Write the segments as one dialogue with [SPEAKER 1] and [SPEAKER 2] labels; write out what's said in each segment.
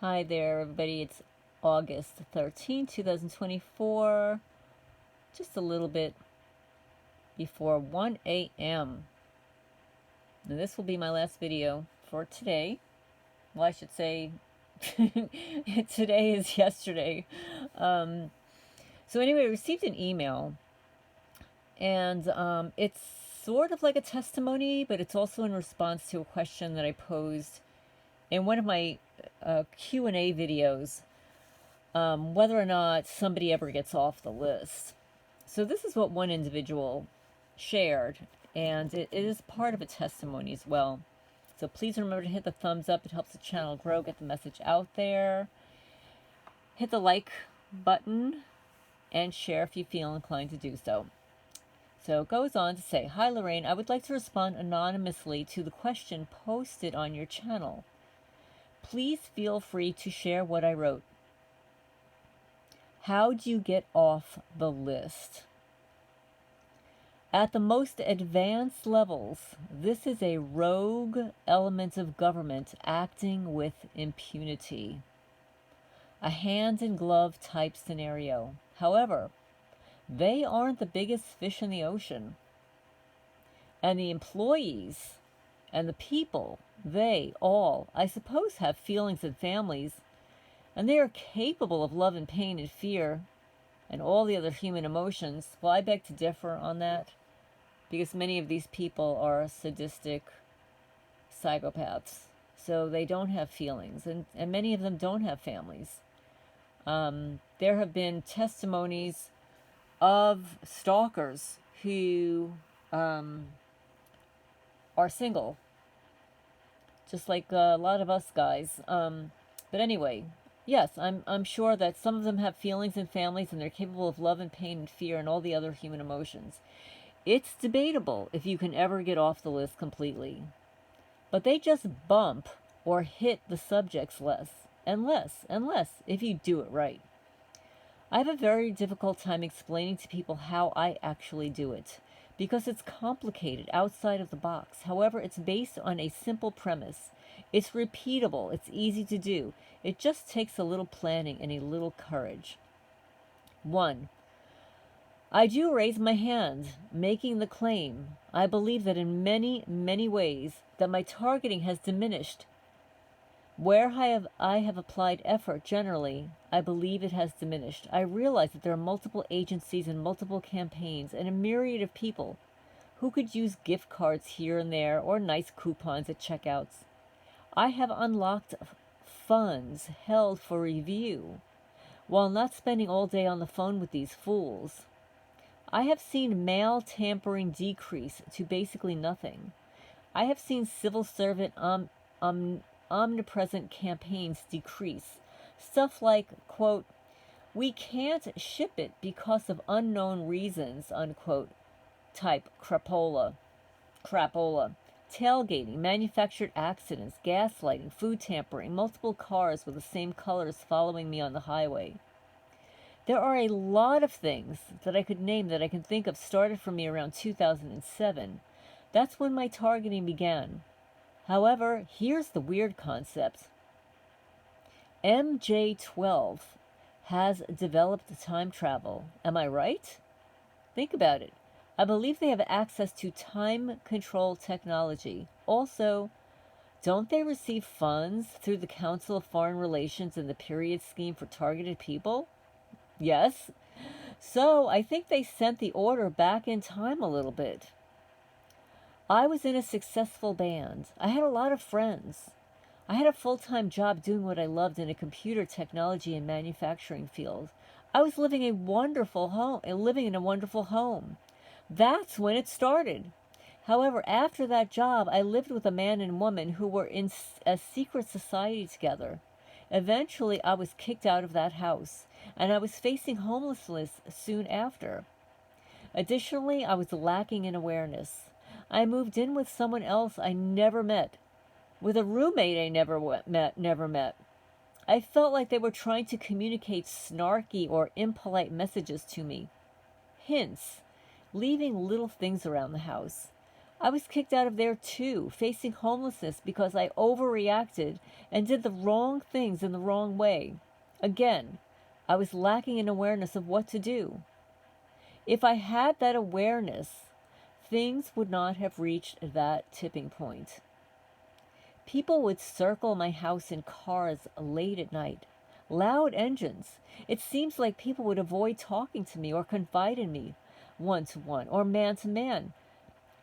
[SPEAKER 1] Hi there, everybody. It's August 13th, 2024. Just a little bit before 1 a.m. And this will be my last video for today. Well, I should say today is yesterday. So, anyway, I received an email, and it's sort of like a testimony, but it's also in response to a question that I posed in one of my Q&A videos. Whether or not somebody ever gets off the list. So this is what one individual shared, and it is part of a testimony as well. So please remember to hit the thumbs up. It helps the channel grow, get the message out there. Hit the like button and share if you feel inclined to do so. So it goes on to say, "Hi Lorraine, I would like to respond anonymously to the question posted on your channel. Please feel free to share what I wrote. How do you get off the list? At the most advanced levels, this is a rogue element of government acting with impunity. A hand-in-glove type scenario. However, they aren't the biggest fish in the ocean. And the employees and the people, they all, I suppose, have feelings and families, and they are capable of love and pain and fear and all the other human emotions. Well, I beg to differ on that, because many of these people are sadistic psychopaths. So they don't have feelings, and many of them don't have families. There have been testimonies of stalkers who are single, just like a lot of us guys. But anyway, yes, I'm sure that some of them have feelings and families, and they're capable of love and pain and fear and all the other human emotions. It's debatable if you can ever get off the list completely. But they just bump or hit the subjects less and less and less if you do it right. I have a very difficult time explaining to people how I actually do it, because it's complicated outside of the box. However, it's based on a simple premise. It's repeatable. It's easy to do. It just takes a little planning and a little courage. 1. I do raise my hand, making the claim. I believe that in many, many ways that my targeting has diminished. Where I have applied effort generally, I believe it has diminished. I realize that there are multiple agencies and multiple campaigns and a myriad of people who could use gift cards here and there or nice coupons at checkouts. I have unlocked funds held for review while not spending all day on the phone with these fools. I have seen mail tampering decrease to basically nothing. I have seen civil servant omnipresent campaigns decrease. Stuff like, quote, "We can't ship it because of unknown reasons," unquote, type crapola. Tailgating, manufactured accidents, gaslighting, food tampering, multiple cars with the same colors following me on the highway. There are a lot of things that I could name that I can think of started for me around 2007. That's when my targeting began. However, here's the weird concept. MJ12 has developed time travel. Am I right? Think about it. I believe they have access to time control technology. Also, don't they receive funds through the Council of Foreign Relations and the Period Scheme for Targeted People? Yes. So I think they sent the order back in time a little bit. I was in a successful band. I had a lot of friends. I had a full-time job doing what I loved in a computer technology and manufacturing field. I was living in a wonderful home. That's when it started. However, after that job, I lived with a man and woman who were in a secret society together. Eventually, I was kicked out of that house, and I was facing homelessness soon after. Additionally, I was lacking in awareness. I moved in with someone else I never met, with a roommate I never met. I felt like they were trying to communicate snarky or impolite messages to me. Hints, leaving little things around the house. I was kicked out of there too, facing homelessness because I overreacted and did the wrong things in the wrong way. Again, I was lacking in awareness of what to do. If I had that awareness, things would not have reached that tipping point. People would circle my house in cars late at night. Loud engines. It seems like people would avoid talking to me or confide in me one to one or man to man.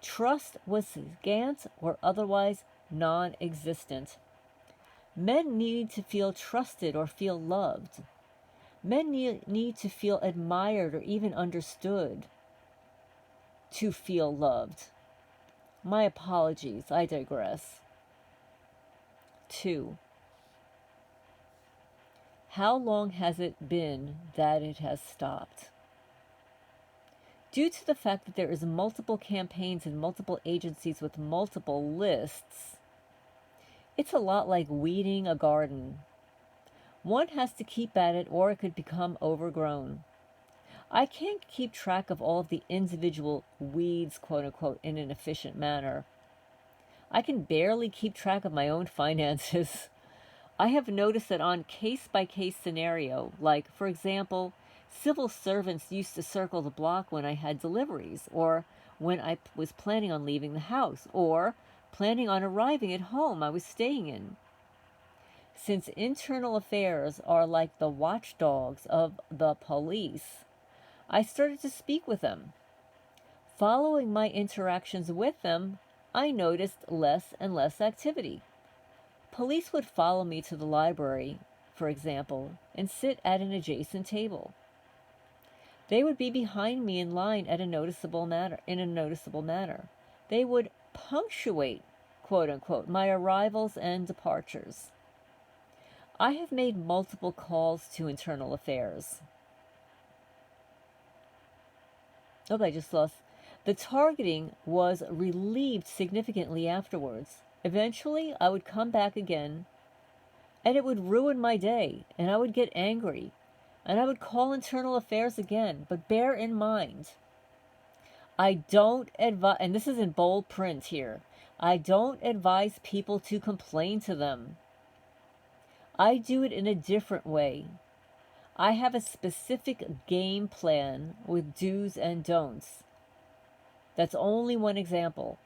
[SPEAKER 1] Trust was scant or otherwise non existent. Men need to feel trusted or feel loved. Men need to feel admired or even understood to feel loved. My apologies, I digress. 2. How long has it been that it has stopped? Due to the fact that there is multiple campaigns and multiple agencies with multiple lists, it's a lot like weeding a garden. One has to keep at it or it could become overgrown. I can't keep track of all of the individual weeds, quote unquote, in an efficient manner. I can barely keep track of my own finances. I have noticed that on case-by-case scenario, like, for example, civil servants used to circle the block when I had deliveries, or when I was planning on leaving the house, or planning on arriving at home I was staying in. Since internal affairs are like the watchdogs of the police, I started to speak with them. Following my interactions with them, I noticed less and less activity. Police would follow me to the library, for example, and sit at an adjacent table. They would be behind me in line in a noticeable manner. They would punctuate, quote unquote, my arrivals and departures. I have made multiple calls to internal affairs. Oh, I just lost. The targeting was relieved significantly afterwards. Eventually, I would come back again, and it would ruin my day, and I would get angry, and I would call internal affairs again. But bear in mind, I don't advise, and this is in bold print here, I don't advise people to complain to them. I do it in a different way. I have a specific game plan with do's and don'ts. That's only one example.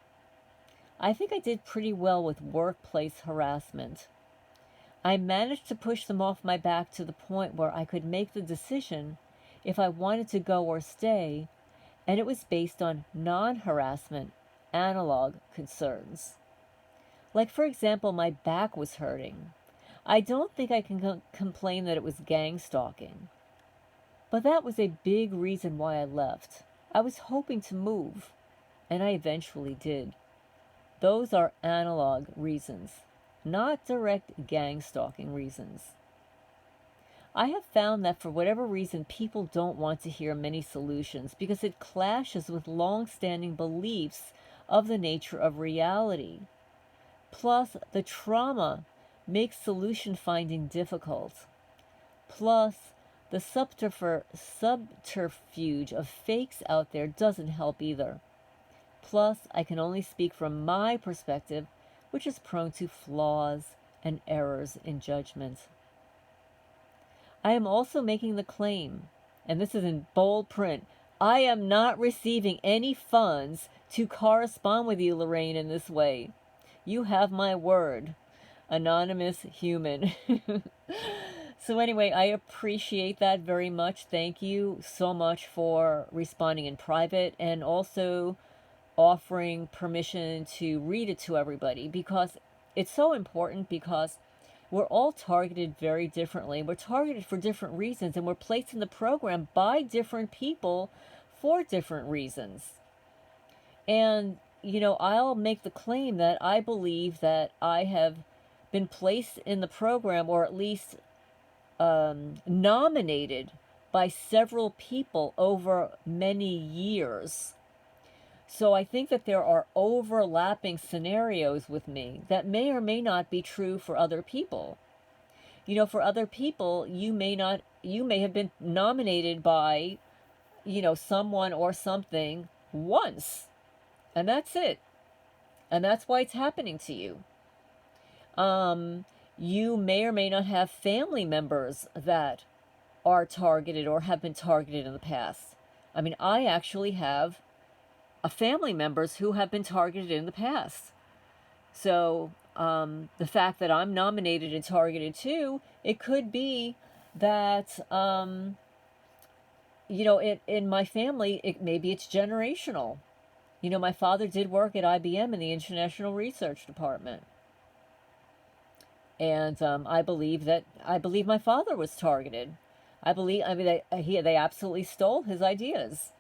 [SPEAKER 1] I think I did pretty well with workplace harassment. I managed to push them off my back to the point where I could make the decision if I wanted to go or stay, and it was based on non-harassment, analog concerns. Like, for example, my back was hurting. I don't think I can complain that it was gang stalking. But that was a big reason why I left. I was hoping to move, and I eventually did. Those are analog reasons, not direct gang stalking reasons. I have found that for whatever reason, people don't want to hear many solutions because it clashes with long-standing beliefs of the nature of reality. Plus, the trauma makes solution finding difficult. Plus, the subterfuge of fakes out there doesn't help either. Plus, I can only speak from my perspective, which is prone to flaws and errors in judgment. I am also making the claim, and this is in bold print, I am not receiving any funds to correspond with you, Lorraine, in this way. You have my word. Anonymous human. So anyway, I appreciate that very much. Thank you so much for responding in private and also offering permission to read it to everybody, because it's so important, because we're all targeted very differently. We're targeted for different reasons, and we're placed in the program by different people for different reasons. And, I'll make the claim that I believe that I have been placed in the program, or at least nominated by several people over many years. So I think that there are overlapping scenarios with me that may or may not be true for other people. For other people, you may have been nominated by, someone or something once, and that's it. And that's why it's happening to you. You may or may not have family members that are targeted or have been targeted in the past. I mean, I actually have a family members who have been targeted in the past. So the fact that I'm nominated and targeted too, it could be that in my family, maybe it's generational. My father did work at IBM in the International Research Department, and I believe my father was targeted. They absolutely stole his ideas.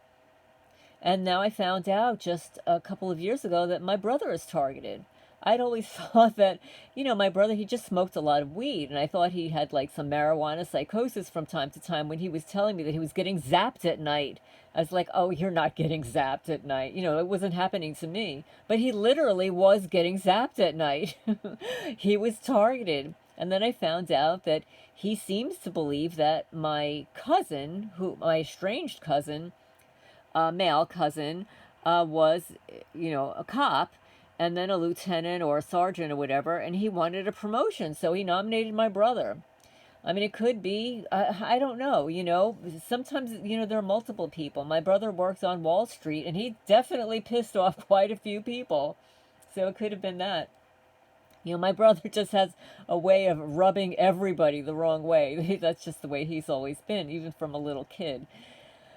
[SPEAKER 1] And now I found out just a couple of years ago that my brother is targeted. I'd always thought that, my brother, he just smoked a lot of weed. And I thought he had like some marijuana psychosis from time to time when he was telling me that he was getting zapped at night. I was like, oh, you're not getting zapped at night. It wasn't happening to me. But he literally was getting zapped at night. He was targeted. And then I found out that he seems to believe that my estranged cousin, male cousin, was, a cop and then a lieutenant or a sergeant or whatever, and he wanted a promotion, so he nominated my brother. I mean, it could be, I don't know, sometimes, there are multiple people. My brother works on Wall Street, and he definitely pissed off quite a few people. So it could have been that. My brother just has a way of rubbing everybody the wrong way. That's just the way he's always been, even from a little kid.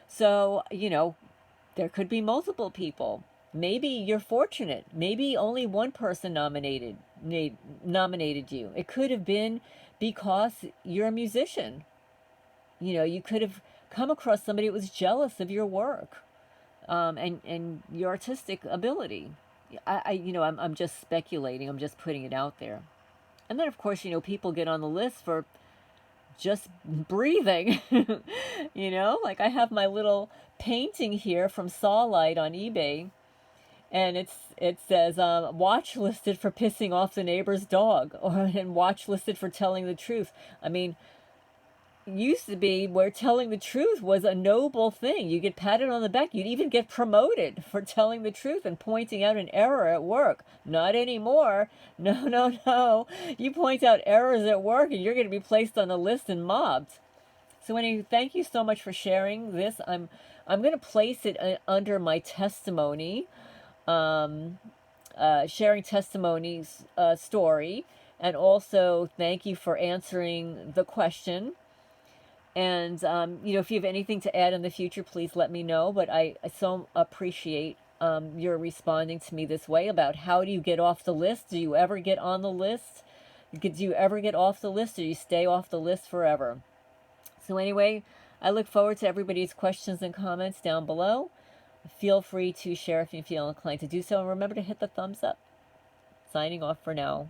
[SPEAKER 1] So, there could be multiple people. Maybe you're fortunate. Maybe only one person nominated you. It could have been because you're a musician. You could have come across somebody who was jealous of your work, and your artistic ability. I'm just speculating. I'm just putting it out there. And then, of course, people get on the list for just breathing. Like I have my little painting here from Sawlight on eBay, and it says watch listed for pissing off the neighbor's dog, and watch listed for telling the truth. I mean, used to be where telling the truth was a noble thing. You get patted on the back. You'd even get promoted for telling the truth and pointing out an error at work. Not anymore. No, no, no. You point out errors at work and you're going to be placed on the list and mobbed. So anyway, thank you so much for sharing this. I'm going to place it under my testimony, sharing testimonies story, and also thank you for answering the question. And, if you have anything to add in the future, please let me know. But I so appreciate your responding to me this way about how do you get off the list? Do you ever get on the list? Do you ever get off the list, or do you stay off the list forever? So anyway, I look forward to everybody's questions and comments down below. Feel free to share if you feel inclined to do so. And remember to hit the thumbs up. Signing off for now.